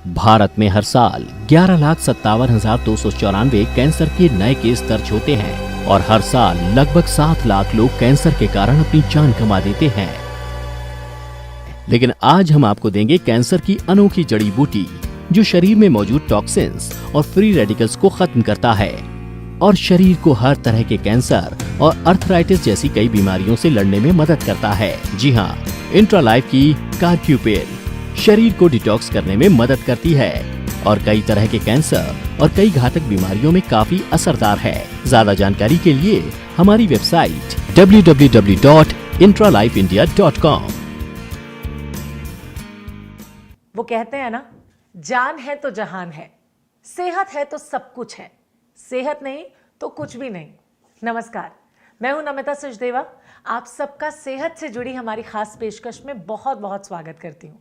भारत में हर साल 11,57,294 कैंसर के नए केस दर्ज होते हैं और हर साल लगभग 7 लाख लोग कैंसर के कारण अपनी जान गंवा देते हैं। लेकिन आज हम आपको देंगे कैंसर की अनोखी जड़ी बूटी जो शरीर में मौजूद टॉक्सिन्स और फ्री रेडिकल्स को खत्म करता है और शरीर को हर तरह के कैंसर और अर्थराइटिस जैसी कई बीमारियों से लड़ने में मदद करता है। जी हाँ, इंट्रालाइफ की कार्क्यूपेल शरीर को डिटॉक्स करने में मदद करती है और कई तरह के कैंसर और कई घातक बीमारियों में काफी असरदार है। ज्यादा जानकारी के लिए हमारी वेबसाइट www.intralifeindia.com। वो कहते हैं ना, जान है तो जहान है, सेहत है तो सब कुछ है, सेहत नहीं तो कुछ भी नहीं। नमस्कार, मैं हूं नमिता सचदेवा। आप सबका सेहत से जुड़ी हमारी खास पेशकश में बहुत बहुत स्वागत करती हूं।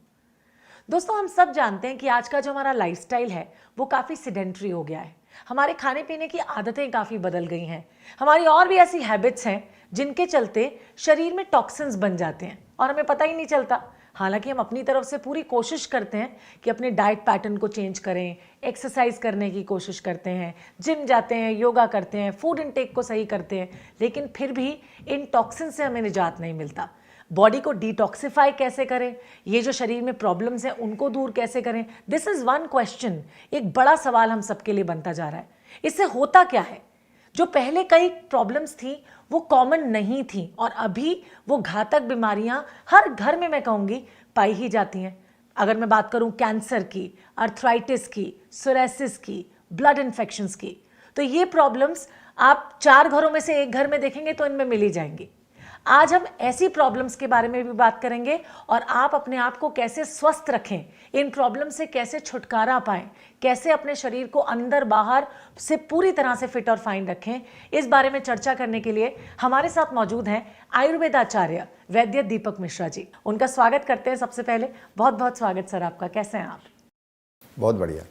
दोस्तों, हम सब जानते हैं कि आज का जो हमारा लाइफस्टाइल है वो काफ़ी सिडेंट्री हो गया है। हमारे खाने पीने की आदतें काफ़ी बदल गई हैं। हमारी और भी ऐसी हैबिट्स हैं जिनके चलते शरीर में टॉक्सिन्स बन जाते हैं और हमें पता ही नहीं चलता। हालांकि हम अपनी तरफ से पूरी कोशिश करते हैं कि अपने डाइट पैटर्न को चेंज करें, एक्सरसाइज करने की कोशिश करते हैं, जिम जाते हैं, योगा करते हैं, फूड इनटेक को सही करते हैं, लेकिन फिर भी इन टॉक्सिन से हमें निजात नहीं मिलता। बॉडी को डिटॉक्सिफाई कैसे करें, ये जो शरीर में प्रॉब्लम्स हैं उनको दूर कैसे करें, दिस इज़ वन क्वेश्चन। एक बड़ा सवाल हम सबके लिए बनता जा रहा है। इससे होता क्या है? जो पहले कई प्रॉब्लम्स थी वो कॉमन नहीं थी और अभी वो घातक बीमारियां हर घर में, मैं कहूँगी, पाई ही जाती हैं। अगर मैं बात करूं कैंसर की, अर्थराइटिस की, सोरासिस की, ब्लड इन्फेक्शंस की, तो ये प्रॉब्लम्स आप 4 घरों में से एक घर में देखेंगे तो इनमें मिल ही जाएंगी। आज हम ऐसी प्रॉब्लम्स के बारे में भी बात करेंगे और आप अपने आप को कैसे स्वस्थ रखें, इन प्रॉब्लम से कैसे छुटकारा पाएं, कैसे अपने शरीर को अंदर बाहर से पूरी तरह से फिट और फाइन रखें। इस बारे में चर्चा करने के लिए हमारे साथ मौजूद हैं आयुर्वेदाचार्य वैद्य दीपक मिश्रा जी। उनका स्वागत करते हैं। सबसे पहले बहुत बहुत स्वागत सर आपका। कैसे हैं आप? बहुत बढ़िया।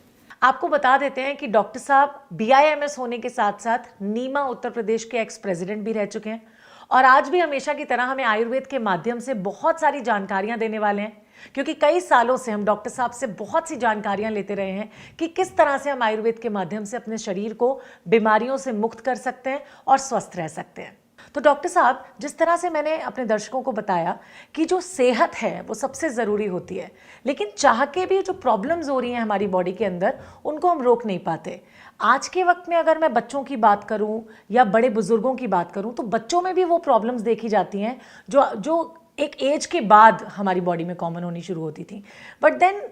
आपको बता देते हैं कि डॉक्टर साहब BIMS होने के साथ साथ नीमा उत्तर प्रदेश के एक्स प्रेसिडेंट भी रह चुके हैं और आज भी हमेशा की तरह हमें आयुर्वेद के माध्यम से बहुत सारी जानकारियां देने वाले हैं, क्योंकि कई सालों से हम डॉक्टर साहब से बहुत सी जानकारियां लेते रहे हैं कि किस तरह से हम आयुर्वेद के माध्यम से अपने शरीर को बीमारियों से मुक्त कर सकते हैं और स्वस्थ रह सकते हैं। तो डॉक्टर साहब, जिस तरह से मैंने अपने दर्शकों को बताया कि जो सेहत है वो सबसे ज़रूरी होती है, लेकिन चाह के भी जो प्रॉब्लम्स हो रही हैं हमारी बॉडी के अंदर उनको हम रोक नहीं पाते। आज के वक्त में अगर मैं बच्चों की बात करूं या बड़े बुजुर्गों की बात करूं तो बच्चों में भी वो प्रॉब्लम्स देखी जाती हैं जो एक एज के बाद हमारी बॉडी में कॉमन होनी शुरू होती थी। बट देन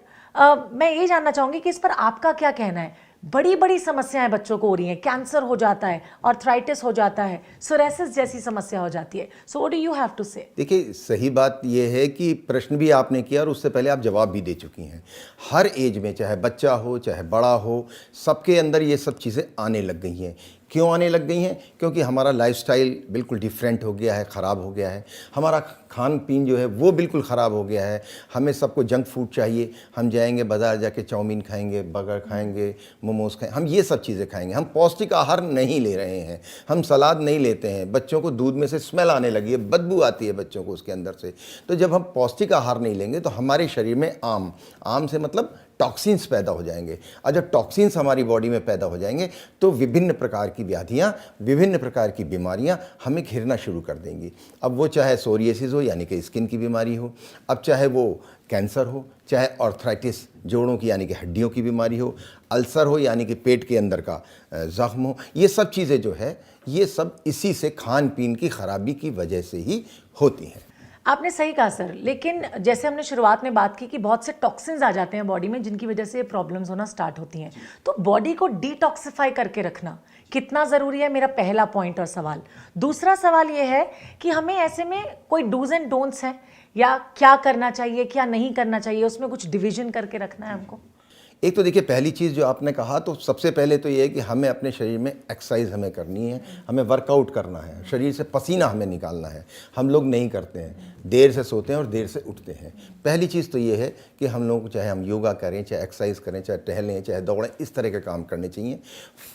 मैं ये जानना चाहूँगी कि इस पर आपका क्या कहना है? बड़ी बड़ी समस्याएं बच्चों को हो रही हैं, कैंसर हो जाता है, आर्थराइटिस हो जाता है, सोरासिस जैसी समस्या हो जाती है। So what do you have to say? देखिए, सही बात यह है कि प्रश्न भी आपने किया और उससे पहले आप जवाब भी दे चुकी हैं। हर एज में, चाहे बच्चा हो चाहे बड़ा हो, सबके अंदर ये सब चीज़ें आने लग गई हैं। क्यों आने लग गई हैं? क्योंकि हमारा लाइफस्टाइल बिल्कुल डिफरेंट हो गया है, ख़राब हो गया है। हमारा खान पीन जो है वो बिल्कुल ख़राब हो गया है। हमें सबको जंक फूड चाहिए। हम जाएंगे बाज़ार, जाके चाउमीन खाएंगे, बर्गर खाएंगे, मोमोज़ खाएंगे, हम ये सब चीज़ें खाएंगे। हम पौष्टिक आहार नहीं ले रहे हैं, हम सलाद नहीं लेते हैं। बच्चों को दूध में से स्मेल आने लगी है, बदबू आती है बच्चों को उसके अंदर से। तो जब हम पौष्टिक आहार नहीं लेंगे तो हमारे शरीर में आम से मतलब टॉक्सिन्स पैदा हो जाएंगे और जब टॉक्सिन्स हमारी बॉडी में पैदा हो जाएंगे तो विभिन्न प्रकार की व्याधियाँ, विभिन्न प्रकार की बीमारियाँ हमें घिरना शुरू कर देंगी। अब वो चाहे सोरियासिस हो यानी कि स्किन की बीमारी हो, अब चाहे वो कैंसर हो, चाहे आर्थराइटिस जोड़ों की यानी कि हड्डियों की बीमारी हो, अल्सर हो यानी कि पेट के अंदर का जख्म हो, ये सब चीज़ें जो है ये सब इसी से खान पीन की खराबी की वजह से ही होती हैं। आपने सही कहा सर, लेकिन जैसे हमने शुरुआत में बात की कि बहुत से टॉक्सिन्स आ जाते हैं बॉडी में जिनकी वजह से प्रॉब्लम्स होना स्टार्ट होती हैं। तो बॉडी को डिटॉक्सिफाई करके रखना कितना ज़रूरी है, मेरा पहला पॉइंट और सवाल। दूसरा सवाल ये है कि हमें ऐसे में कोई डूज एंड डोंट्स हैं या क्या करना चाहिए क्या नहीं करना चाहिए, उसमें कुछ डिवीजन करके रखना है हमको। एक तो देखिए, पहली चीज़ जो आपने कहा तो सबसे पहले तो ये है कि हमें अपने शरीर में एक्सरसाइज हमें करनी है, हमें वर्कआउट करना है, शरीर से पसीना हमें निकालना है। हम लोग नहीं करते हैं, देर से सोते हैं और देर से उठते हैं। पहली चीज़ तो ये है कि हम लोग चाहे हम योगा करें, चाहे एक्सरसाइज करें, चाहे टहलें, चाहे दौड़ें, इस तरह के काम करने चाहिए।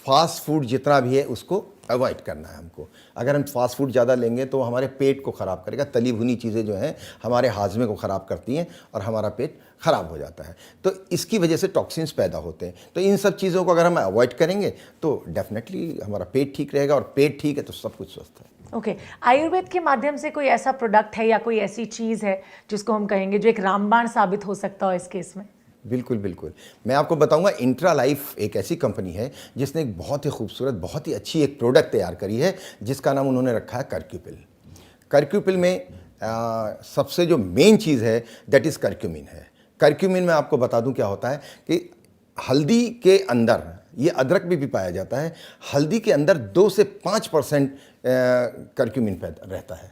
फास्ट फूड जितना भी है उसको अवॉइड करना है हमको। अगर हम फास्ट फूड ज़्यादा लेंगे तो हमारे पेट को ख़राब करेगा। तली भुनी चीज़ें जो हैं हमारे हाजमे को ख़राब करती हैं और हमारा पेट ख़राब हो जाता है, तो इसकी वजह से टॉक्सिन्स पैदा होते हैं। तो इन सब चीज़ों को अगर हम अवॉइड करेंगे तो डेफिनेटली हमारा पेट ठीक रहेगा, और पेट ठीक है तो सब कुछ स्वस्थ है। ओके आयुर्वेद के माध्यम से कोई ऐसा प्रोडक्ट है या कोई ऐसी चीज़ है जिसको हम कहेंगे जो एक रामबाण साबित हो सकता हो इस केस में? बिल्कुल बिल्कुल, मैं आपको बताऊंगा। इंट्रा लाइफ एक ऐसी कंपनी है जिसने एक बहुत ही खूबसूरत, बहुत ही अच्छी एक प्रोडक्ट तैयार करी है जिसका नाम उन्होंने रखा है कर्क्यूपिल। कर्क्यूपिल में सबसे जो मेन चीज़ है दैट इज़ कर्क्यूमिन है। कर्क्यूमिन में आपको बता दूं क्या होता है कि हल्दी के अंदर, ये अदरक में भी पाया जाता है, हल्दी के अंदर 2 से 5% कर्क्यूमिन रहता है।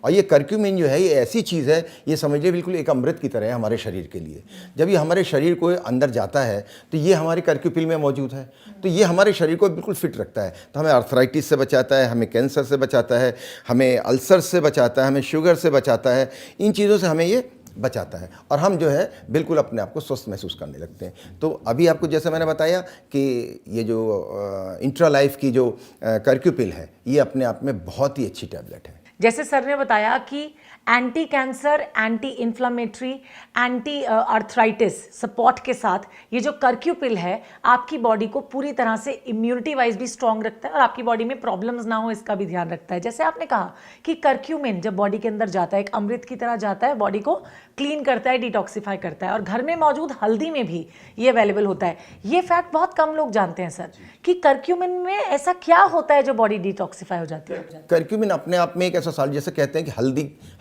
और ये कर्क्यूमिन जो है ये ऐसी चीज़ है, ये समझिए बिल्कुल एक अमृत की तरह है हमारे शरीर के लिए। जब ये हमारे शरीर को अंदर जाता है तो ये हमारे कर्क्यूपिल में मौजूद है, तो ये हमारे शरीर को बिल्कुल फिट रखता है। तो हमें आर्थराइटिस से बचाता है, हमें कैंसर से बचाता है, हमें अल्सर से बचाता है, हमें शुगर से बचाता है, इन चीज़ों से हमें ये बचाता है, और हम जो है बिल्कुल अपने आप को स्वस्थ महसूस करने लगते हैं। तो अभी आपको जैसे मैंने बताया कि ये जो इंट्रा लाइफ की जो कर्क्यूपिल है ये अपने आप में बहुत ही अच्छी टैबलेट है। जैसे सर ने बताया कि anti cancer, anti inflammatory, anti arthritis support के साथ ये जो कर्क्यूपिल है आपकी बॉडी को पूरी तरह से इम्यूनिटी वाइज भी स्ट्रांग रखता है और आपकी बॉडी में प्रॉब्लम्स ना हो इसका भी ध्यान रखता है। जैसे आपने कहा कि कर्क्यूमिन जब बॉडी के अंदर जाता है एक अमृत की तरह जाता है, बॉडी को क्लीन करता है, डिटॉक्सिफाई करता है, और घर में मौजूद हल्दी में भी ये अवेलेबल होता है। ये फैक्ट बहुत कम लोग जानते हैं सर कि कर्क्यूमिन में ऐसा क्या होता है जो बॉडी डिटॉक्सिफाई हो जाती है। कर्क्यूमिन अपने आप में एक ऐसा साल्ट, जैसे कहते हैं कि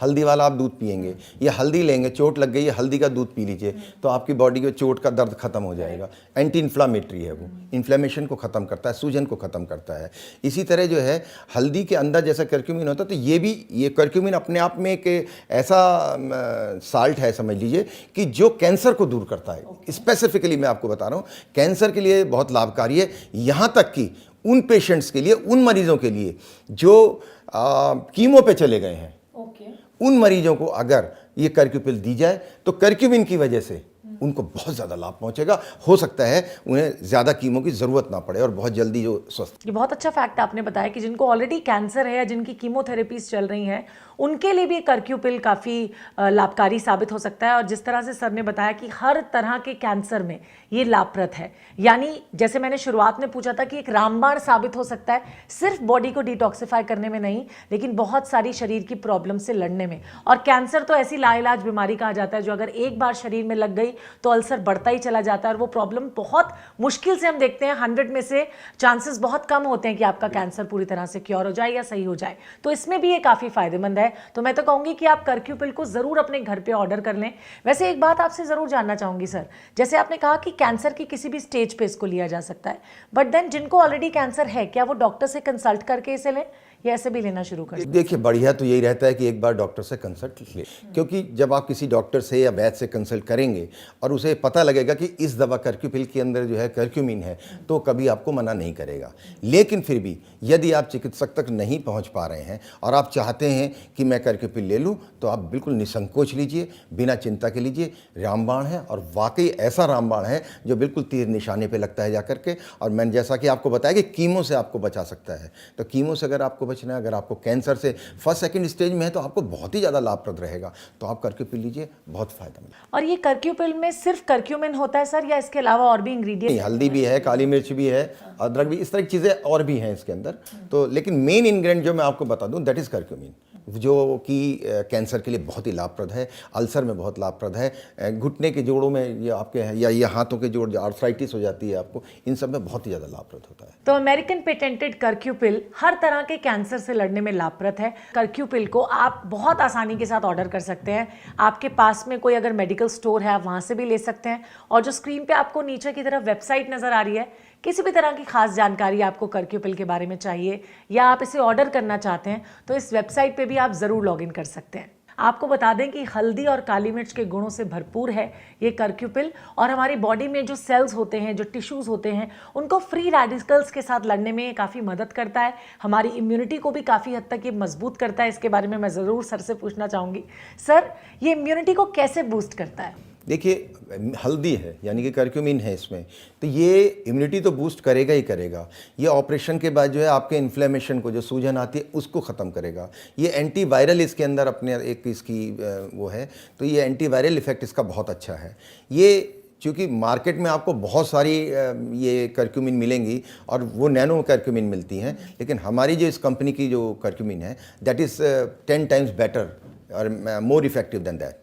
हल्दी वाला आप दूध पिएंगे, ये हल्दी लेंगे, चोट लग गई है, हल्दी का दूध पी लीजिए तो आपकी बॉडी के चोट का दर्द खत्म हो जाएगा। एंटी इन्फ्लामेटरी है वो, इन्फ्लेमेशन को ख़त्म करता है, सूजन को ख़त्म करता है। इसी तरह जो है हल्दी के अंदर जैसा कर्क्यूमिन होता है, तो ये कर्क्यूमिन अपने आप में एक ऐसा साल्ट है समझ लीजिए कि जो कैंसर को दूर करता है। स्पेसिफिकली मैं आपको बता रहा हूँ कैंसर के लिए बहुत लाभकारी है, यहाँ तक कि उन पेशेंट्स के लिए, उन मरीजों के लिए जो कीमो पे चले गए हैं, उन मरीजों को अगर ये कर्क्यूपिल दी जाए तो कर्क्यूमिन की वजह से उनको बहुत ज़्यादा लाभ पहुंचेगा। हो सकता है उन्हें ज़्यादा कीमो की ज़रूरत ना पड़े और बहुत जल्दी जो स्वस्थ। ये बहुत अच्छा फैक्ट आपने बताया कि जिनको ऑलरेडी कैंसर है या जिनकी कीमोथेरेपीज चल रही हैं उनके लिए भी कर्क्यूपिल काफ़ी लाभकारी साबित हो सकता है। और जिस तरह से सर ने बताया कि हर तरह के कैंसर में ये लाभप्रद है, यानी जैसे मैंने शुरुआत में पूछा था कि एक रामबाण साबित हो सकता है सिर्फ बॉडी को डिटॉक्सिफाई करने में नहीं, लेकिन बहुत सारी शरीर की प्रॉब्लम से लड़ने में। और कैंसर तो ऐसी लाइलाज बीमारी कहा जाता है जो अगर एक बार शरीर में लग गई तो अल्सर बढ़ता ही चला जाता है और वो प्रॉब्लम बहुत मुश्किल से, हम देखते हैं 100 में से चांसेस बहुत कम होते हैं कि आपका कैंसर पूरी तरह से क्योर हो जाए या सही हो जाए। तो इसमें भी ये काफ़ी फायदेमंद है। तो मैं तो कहूंगी कि आप कर्क्यूपिल को जरूर अपने घर पे ऑर्डर कर लें। वैसे एक बात आपसे जरूर जानना चाहूंगी सर, जैसे आपने कहा कि कैंसर की किसी भी स्टेज पे इसको लिया जा सकता है, बट देन जिनको ऑलरेडी कैंसर है क्या वो डॉक्टर से कंसल्ट करके इसे लें या ऐसे भी लेना शुरू कर? देखिए बढ़िया तो यही रहता है कि एक बार डॉक्टर से कंसल्ट ले, क्योंकि जब आप किसी डॉक्टर से या वैद्य से कंसल्ट करेंगे और उसे पता लगेगा कि इस दवा कर्क्यूपिल के अंदर जो है कर्क्यूमिन है, तो कभी आपको मना नहीं करेगा। लेकिन फिर भी यदि आप चिकित्सक तक नहीं पहुंच पा रहे हैं और आप चाहते हैं कि मैं कर्क्यूपिल ले लूं, तो आप बिल्कुल निसंकोच लीजिए, बिना चिंता के लीजिए। रामबाण है और वाकई ऐसा रामबाण है जो बिल्कुल तीर निशाने पर लगता है जाकर के। और मैंने जैसा कि आपको बताया कि कीमो से आपको बचा सकता है, तो कीमो से अगर आपको बचना है, अगर आपको कैंसर से फर्स्ट सेकंड स्टेज में है तो आपको बहुत ही ज़्यादा लाभप्रद रहेगा, तो आप कर्क्यूपिल लीजिए, बहुत फायदेमंद। और ये कर्क्यूपिल में सिर्फ कर्क्यूमिन होता है सर या इसके अलावा और भी इंग्रेडिएंट? हल्दी भी है, काली मिर्च भी है, अदरक भी, इस तरह की चीज़ें और भी हैं इसके अंदर। तो लेकिन मेन इंग्रेडिएंट जो मैं आपको बता दूं दैट इज़ कर्क्यूमिन, जो कि कैंसर के लिए बहुत ही लाभप्रद है, अल्सर में बहुत लाभप्रद है, घुटने के जोड़ों में ये आपके या ये हाथों के जोड़, जो आर्थराइटिस हो जाती है आपको, इन सब में बहुत ही ज़्यादा लाभप्रद होता है। तो अमेरिकन पेटेंटेड कर्क्यूपिल हर तरह के कैंसर से लड़ने में लाभप्रद है। कर्क्यूपिल को आप बहुत आसानी के साथ ऑर्डर कर सकते हैं। आपके पास में कोई अगर मेडिकल स्टोर है आप वहाँ से भी ले सकते हैं। और जो स्क्रीन पे आपको नीचे की तरफ वेबसाइट नज़र आ रही है, किसी भी तरह की खास जानकारी आपको कर्क्यूपिल के बारे में चाहिए या आप इसे ऑर्डर करना चाहते हैं तो इस वेबसाइट पे भी आप ज़रूर लॉगिन कर सकते हैं। आपको बता दें कि हल्दी और काली मिर्च के गुणों से भरपूर है ये कर्क्यूपिल, और हमारी बॉडी में जो सेल्स होते हैं, जो टिश्यूज़ होते हैं, उनको फ्री रेडिकल्स के साथ लड़ने में ये काफ़ी मदद करता है। हमारी इम्यूनिटी को भी काफ़ी हद तक ये मजबूत करता है। इसके बारे में मैं ज़रूर सर से पूछना चाहूँगी, सर ये इम्यूनिटी को कैसे बूस्ट करता है? देखिए हल्दी है यानी कि करक्यूमिन है इसमें, तो ये इम्यूनिटी तो बूस्ट करेगा ही करेगा। ये ऑपरेशन के बाद जो है आपके इन्फ्लेमेशन को, जो सूजन आती है उसको ख़त्म करेगा। ये एंटीवायरल इसके अंदर अपने एक इसकी वो है, तो ये एंटीवायरल इफ़ेक्ट इसका बहुत अच्छा है। ये क्योंकि मार्केट में आपको बहुत सारी ये करक्यूमिन मिलेंगी और वो नैनो करक्यूमिन मिलती हैं, लेकिन हमारी जो इस कंपनी की जो करक्यूमिन है दैट इज़ 10 टाइम्स बेटर और मोर इफेक्टिव देन दैट।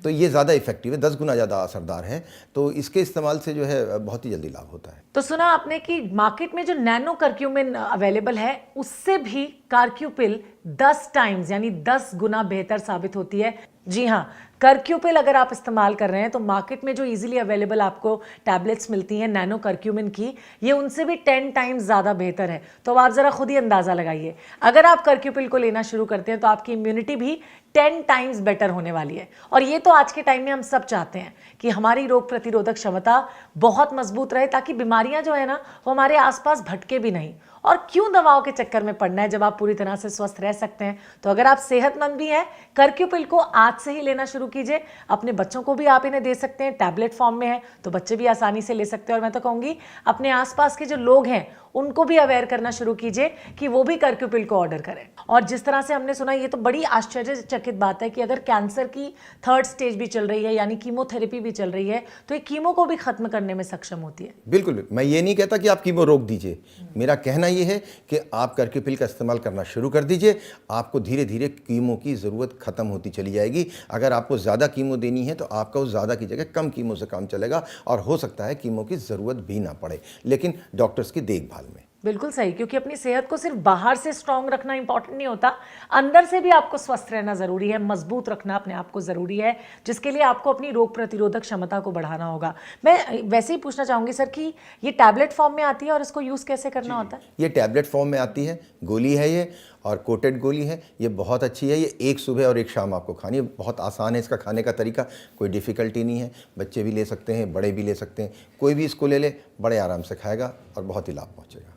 तो ये ज़्यादा इफेक्टिव है, 10 गुना ज़्यादा असरदार है, तो इसके इस्तेमाल से जो है बहुत ही जल्दी लाभ होता है। तो सुना आपने कि मार्केट में जो नैनो करक्यूमिन अवेलेबल है उससे भी कार्क्यूपिल 10 टाइम्स यानी 10 गुना बेहतर साबित होती है। जी हाँ, करक्यूपिल अगर आप इस्तेमाल कर रहे हैं तो मार्केट में जो इजीली अवेलेबल आपको टैबलेट्स मिलती हैं नैनो करक्यूमिन की, ये उनसे भी 10 टाइम्स ज़्यादा बेहतर है। तो अब आप ज़रा खुद ही अंदाज़ा लगाइए, अगर आप करक्यूपिल को लेना शुरू करते हैं तो आपकी इम्यूनिटी भी 10 टाइम्स बेटर होने वाली है। और ये तो आज के टाइम में हम सब चाहते हैं कि हमारी रोग प्रतिरोधक क्षमता बहुत मजबूत रहे, ताकि बीमारियां जो है ना वो हमारे आसपास भटके भी नहीं। और क्यों दवाओं के चक्कर में पड़ना है जब आप पूरी तरह से स्वस्थ रह सकते हैं। तो अगर आप सेहतमंद भी हैं, करक्यूपिल को आज से ही लेना शुरू कीजिए। अपने बच्चों को भी आप इन्हें दे सकते हैं, टैबलेट फॉर्म में है तो बच्चे भी आसानी से ले सकते हैं। और मैं तो कहूँगी अपने आसपास के जो लोग हैं उनको भी अवेयर करना शुरू कीजिए कि वो भी करक्यूपिल को ऑर्डर करें। और जिस तरह से हमने सुना, ये तो बड़ी आश्चर्यचकित बात है कि अगर कैंसर की 3rd स्टेज भी चल रही है यानी कीमोथेरेपी भी चल रही है, तो ये कीमो को भी खत्म करने में सक्षम होती है। बिल्कुल, मैं ये नहीं कहता कि आप कीमो रोक दीजिए, मेरा कहना ये है कि आप करक्यूपिल का इस्तेमाल करना शुरू कर दीजिए। आपको धीरे धीरे कीमो की ज़रूरत ख़त्म होती चली जाएगी। अगर आपको ज़्यादा कीमो देनी है तो आपका उस ज़्यादा की जगह कम कीमो से काम चलेगा, और हो सकता है कीमो की ज़रूरत भी ना पड़े, लेकिन डॉक्टर्स की देखभाल में। बिल्कुल सही, क्योंकि अपनी सेहत को सिर्फ बाहर से स्ट्रांग रखना इंपॉर्टेंट नहीं होता, अंदर से भी आपको स्वस्थ रहना जरूरी है, मजबूत रखना अपने आप को जरूरी है, जिसके लिए आपको अपनी रोग प्रतिरोधक क्षमता को बढ़ाना होगा। मैं वैसे ही पूछना चाहूंगी सर कि ये टैबलेट फॉर्म में आती है और इसको यूज कैसे करना होता है? ये टैबलेट फॉर्म में आती है, गोली है ये, और कोटेड गोली है। ये बहुत अच्छी है, ये एक सुबह और एक शाम आपको खानी है। बहुत आसान है इसका खाने का तरीका, कोई डिफ़िकल्टी नहीं है। बच्चे भी ले सकते हैं, बड़े भी ले सकते हैं, कोई भी इसको ले ले बड़े आराम से खाएगा और बहुत ही लाभ पहुँचेगा।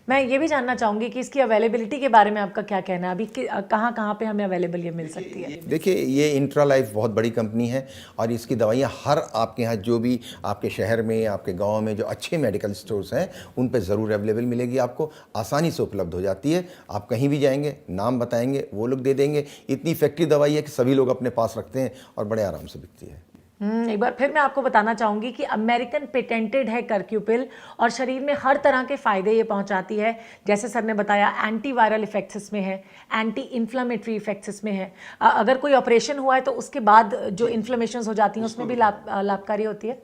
मैं ये भी जानना चाहूंगी कि इसकी अवेलेबिलिटी के बारे में आपका क्या कहना है, अभी कहाँ पे हमें अवेलेबल ये मिल सकती है? देखिए, ये इंट्रा लाइफ बहुत बड़ी कंपनी है और इसकी दवाइयाँ हर आपके यहाँ जो भी आपके शहर में, आपके गांव में जो अच्छे मेडिकल स्टोर्स हैं उन पे ज़रूर अवेलेबल मिलेगी। आपको आसानी से उपलब्ध हो जाती है। आप कहीं भी जाएंगे, नाम बताएंगे, वो लोग दे देंगे। इतनी इफेक्टिव दवाई है कि सभी लोग अपने पास रखते हैं और बड़े आराम से बिकती है। एक बार फिर मैं आपको बताना चाहूंगी कि अमेरिकन पेटेंटेड है करक्यूपिल, और शरीर में हर तरह के फायदे ये पहुंचाती है। जैसे सर ने बताया, एंटीवायरल इफेक्ट्स इसमें है, एंटी इन्फ्लामेटरी इफेक्ट्स इसमें है। अगर कोई ऑपरेशन हुआ है तो उसके बाद जो इन्फ्लेमेशंस हो जाती हैं उसमें भी लाभकारी होती है।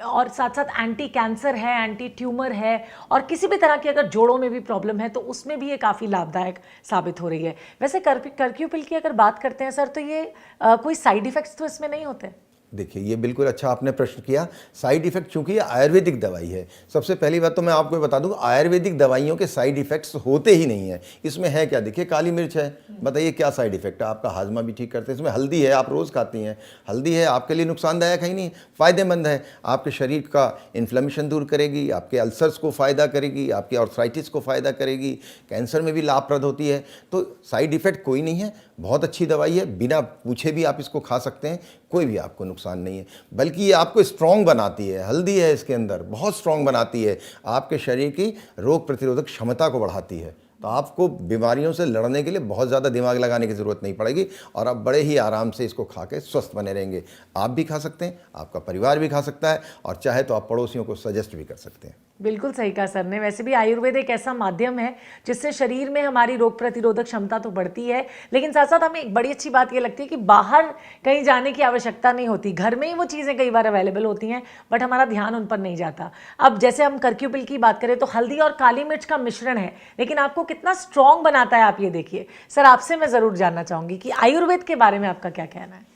और साथ साथ एंटी कैंसर है, एंटी ट्यूमर है, और किसी भी तरह की अगर जोड़ों में भी प्रॉब्लम है तो उसमें भी ये काफ़ी लाभदायक साबित हो रही है। वैसे करक्यूपिल की अगर बात करते हैं सर, तो ये कोई साइड इफेक्ट्स तो इसमें नहीं होते? देखिए, ये बिल्कुल अच्छा आपने प्रश्न किया। साइड इफ़ेक्ट, चूंकि ये आयुर्वेदिक दवाई है, सबसे पहली बात तो मैं आपको बता दूं, आयुर्वेदिक दवाइयों के साइड इफ़ेक्ट्स होते ही नहीं है। इसमें है क्या? देखिए, काली मिर्च है, बताइए क्या साइड इफ़ेक्ट है? आपका हाजमा भी ठीक करते हैं। इसमें हल्दी है, आप रोज़ खाती हैं, हल्दी है, आपके लिए नुकसानदायक है ही नहीं, फ़ायदेमंद है। आपके शरीर का इन्फ्लेमेशन दूर करेगी, आपके अल्सर्स को फ़ायदा करेगी, आपके आर्थराइटिस को फ़ायदा करेगी, कैंसर में भी लाभप्रद होती है। तो साइड इफ़ेक्ट कोई नहीं है, बहुत अच्छी दवाई है, बिना पूछे भी आप इसको खा सकते हैं, कोई भी आपको नुकसान नहीं है। बल्कि ये आपको स्ट्रॉन्ग बनाती है। हल्दी है इसके अंदर, बहुत स्ट्रॉन्ग बनाती है, आपके शरीर की रोग प्रतिरोधक क्षमता को बढ़ाती है। तो आपको बीमारियों से लड़ने के लिए बहुत ज़्यादा दिमाग लगाने की ज़रूरत नहीं पड़ेगी और आप बड़े ही आराम से इसको खा के स्वस्थ बने रहेंगे। आप भी खा सकते हैं, आपका परिवार भी खा सकता है, और चाहे तो आप पड़ोसियों को सजेस्ट भी कर सकते हैं। बिल्कुल सही कहा सर ने। वैसे भी आयुर्वेद एक ऐसा माध्यम है जिससे शरीर में हमारी रोग प्रतिरोधक क्षमता तो बढ़ती है, लेकिन साथ साथ हमें एक बड़ी अच्छी बात ये लगती है कि बाहर कहीं जाने की आवश्यकता नहीं होती, घर में ही वो चीज़ें कई बार अवेलेबल होती हैं, बट हमारा ध्यान उन पर नहीं जाता। अब जैसे हम करक्यूपिल की बात करें तो हल्दी और काली मिर्च का मिश्रण है, लेकिन आपको कितना स्ट्रॉन्ग बनाता है आप ये देखिए। सर, आपसे मैं ज़रूर जानना चाहूँगी कि आयुर्वेद के बारे में आपका क्या कहना है?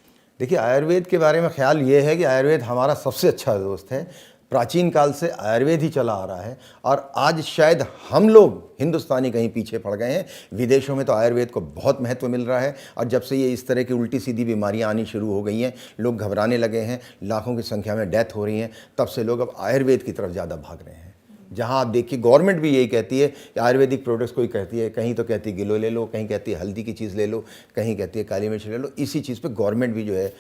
देखिए, आयुर्वेद के बारे में ख्याल ये है कि आयुर्वेद हमारा सबसे अच्छा दोस्त है। प्राचीन काल से आयुर्वेद ही चला आ रहा है और आज शायद हम लोग हिंदुस्तानी कहीं पीछे पड़ गए हैं। विदेशों में तो आयुर्वेद को बहुत महत्व मिल रहा है, और जब से ये इस तरह की उल्टी सीधी बीमारियां आनी शुरू हो गई हैं, लोग घबराने लगे हैं, लाखों की संख्या में डेथ हो रही हैं, तब से लोग अब आयुर्वेद की तरफ ज़्यादा भाग रहे हैं। जहाँ आप देखिए, गवर्नमेंट भी यही कहती है कि आयुर्वेदिक प्रोडक्ट्स कोई कहती है, कहीं तो कहती है गिलोय ले लो, कहीं कहती है हल्दी की चीज़ ले लो, कहीं कहती है काली मिर्च ले लो। इसी चीज़ पे गवर्नमेंट भी जो है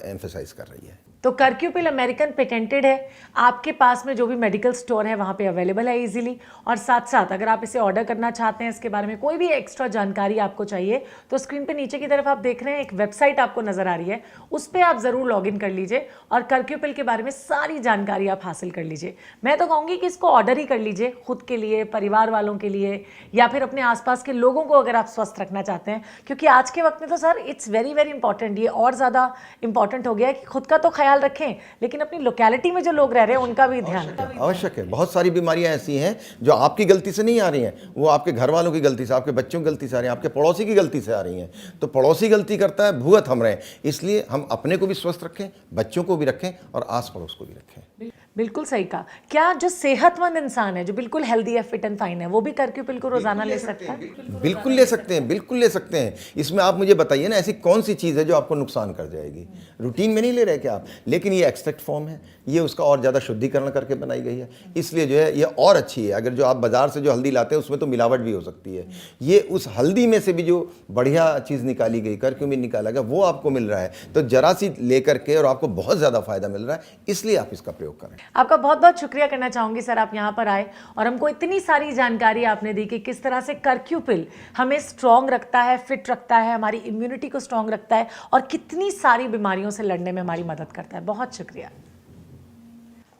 एम्फेसाइज कर रही है। तो करक्यूपिल अमेरिकन पेटेंटेड है, आपके पास में जो भी मेडिकल स्टोर है वहाँ पे अवेलेबल है इजीली। और साथ साथ अगर आप इसे ऑर्डर करना चाहते हैं, इसके बारे में कोई भी एक्स्ट्रा जानकारी आपको चाहिए, तो स्क्रीन पे नीचे की तरफ आप देख रहे हैं एक वेबसाइट आपको नजर आ रही है, उस पर आप ज़रूर लॉग इन कर लीजिए और करक्यूपिल के बारे में सारी जानकारी आप हासिल कर लीजिए। मैं तो कहूँगी कि इसको ऑर्डर ही कर लीजिए, खुद के लिए, परिवार वालों के लिए, या फिर अपने आसपास के लोगों को अगर आप स्वस्थ रखना चाहते हैं, क्योंकि आज के वक्त में तो sir it's very very important, ये और ज़्यादा इंपॉर्टेंट हो गया है कि खुद का तो ख्याल रखें, लेकिन अपनी लोकेलिटी में जो लोग रह रहे हैं उनका भी ध्यान रखें। आवश्यक है। बहुत सारी बीमारियां ऐसी हैं जो आपकी गलती से नहीं आ रही हैं, वो आपके घर वालों की गलती से, आपके बच्चों की गलती से आ रही हैं, आपके पड़ोसी की गलती से आ रही हैं। तो पड़ोसी गलती करता है, भुगत हम रहे हैं। इसलिए हम अपने को भी स्वस्थ रखें, बच्चों को भी रखें और आस पड़ोस को भी रखें। बिल्कुल सही कहा। क्या जो सेहतमंद इंसान है, जो बिल्कुल हेल्दी है, फिट एंड फाइन है, वो भी करक्यूपिल को रोजाना ले सकता है? बिल्कुल ले सकते हैं, बिल्कुल ले सकते हैं। इसमें आप मुझे बताइए ना, ऐसी कौन सी चीज़ है जो आपको नुकसान कर जाएगी? रूटीन में नहीं ले रहे क्या आप? लेकिन ये एक्सट्रैक्ट फॉर्म है, ये उसका और ज़्यादा शुद्धिकरण करके बनाई गई है, इसलिए जो है ये और अच्छी है। अगर जो आप बाज़ार से जो हल्दी लाते हैं उसमें तो मिलावट भी हो सकती है, ये उस हल्दी में से भी जो बढ़िया चीज़ निकाली गई, करक्यूमिन निकाला गया, वो आपको मिल रहा है। तो जरा सी लेकर के और आपको बहुत ज़्यादा फायदा मिल रहा है, इसलिए आप इसका प्रयोग करें। आपका बहुत बहुत शुक्रिया करना चाहूंगी सर, आप यहाँ पर आए और हमको इतनी सारी जानकारी आपने दी कि किस तरह से करक्यूपिल हमें स्ट्रॉन्ग रखता है, फिट रखता है, हमारी इम्यूनिटी को स्ट्रॉन्ग रखता है और कितनी सारी बीमारियों से लड़ने में हमारी मदद करता है। बहुत शुक्रिया।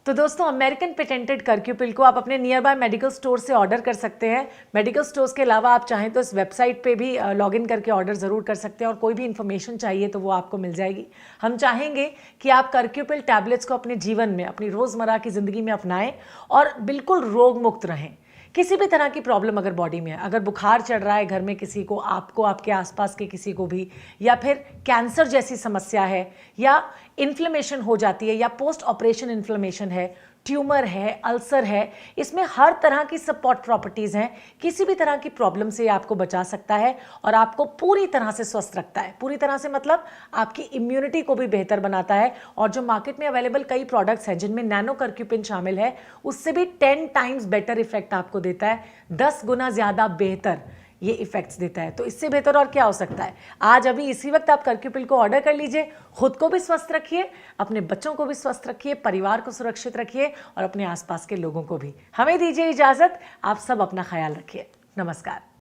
तो दोस्तों, अमेरिकन पेटेंटेड करक्यूपिल को आप अपने नियर बाय मेडिकल स्टोर से ऑर्डर कर सकते हैं। मेडिकल स्टोर्स के अलावा आप चाहें तो इस वेबसाइट पे भी लॉगिन करके ऑर्डर ज़रूर कर सकते हैं और कोई भी इन्फॉर्मेशन चाहिए तो वो आपको मिल जाएगी। हम चाहेंगे कि आप करक्यूपिल टैबलेट्स को अपने जीवन में, अपनी रोज़मर्रा की ज़िंदगी में अपनाएं और बिल्कुल रोग मुक्त रहें। किसी भी तरह की प्रॉब्लम अगर बॉडी में है, अगर बुखार चढ़ रहा है घर में किसी को, आपको, आपके आसपास के किसी को भी, या फिर कैंसर जैसी समस्या है, या इन्फ्लेमेशन हो जाती है, या पोस्ट ऑपरेशन इन्फ्लेमेशन है, ट्यूमर है, अल्सर है, इसमें हर तरह की सपोर्ट प्रॉपर्टीज़ हैं। किसी भी तरह की प्रॉब्लम से आपको बचा सकता है और आपको पूरी तरह से स्वस्थ रखता है। पूरी तरह से मतलब आपकी इम्यूनिटी को भी बेहतर बनाता है। और जो मार्केट में अवेलेबल कई प्रोडक्ट्स हैं जिनमें नैनो करक्यूपिन शामिल है, उससे भी 10 टाइम्स बेटर इफेक्ट आपको देता है, 10 गुना ज़्यादा बेहतर ये इफेक्ट्स देता है। तो इससे बेहतर और क्या हो सकता है? आज अभी इसी वक्त आप करक्यूपिल को ऑर्डर कर लीजिए। खुद को भी स्वस्थ रखिए, अपने बच्चों को भी स्वस्थ रखिए, परिवार को सुरक्षित रखिए और अपने आसपास के लोगों को भी। हमें दीजिए इजाजत, आप सब अपना ख्याल रखिए। नमस्कार।